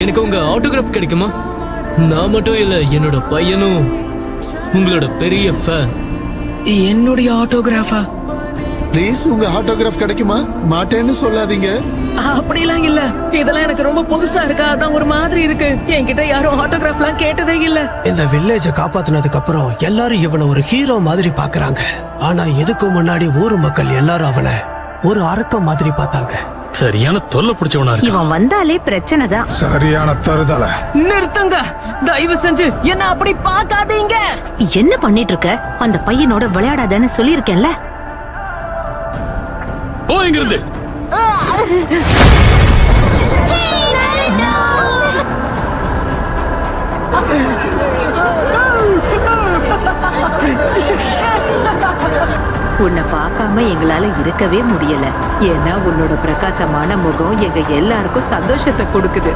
எனக்கு உங்க ஆட்டோகிராஃப் கிடைக்குமா? நான் மட்டும் இல்ல, என்னோட பையனும் உங்களோட பெரிய ஃபேன். என்னுடைய ஆட்டோகிராஃபா? ப்ளீஸ் உங்க ஆட்டோகிராஃப் கிடைக்குமா? மாட்டேன்னு சொல்லாதீங்க. அப்படிலாம் இல்ல. இதெல்லாம் எனக்கு ரொம்ப புதுசா இருக்கா, அதான் ஒரு மாதிரி இருக்கு. என்கிட்ட யாரும் ஆட்டோகிராஃப்லாம் கேட்டதே இல்ல. இந்த வில்லேஜ காப்பாத்தினதுக்கு அப்புறம் எல்லாரும் இவனை ஒரு ஹீரோ மாதிரி பாக்குறாங்க. ஆனா இதுக்கு முன்னாடி ஊர் மக்கள் எல்லாரும் அவனை ஒரு அரக்கம் மாதிரி பார்த்தாங்க. சரியான தொல்லை பிடிச்சவனா இருக்கு. இவன் வந்தாலே பிரச்சனை தான். சரியான தருதலை. நிறுத்துங்க, தயவு செஞ்சு என்ன அப்படி பார்க்காதீங்க. என்ன பண்ணிட்டு இருக்க? அந்த பையனோட விளையாடாதன்னு சொல்லியிருக்கேன்ல. போயிங்கிறது. உன்னை பார்க்காம எங்களால இருக்கவே முடியல. ஏன்னா உன்னோட பிரகாசமான முகம் எங்க எல்லாருக்கும் சந்தோஷத்தை கொடுக்குது.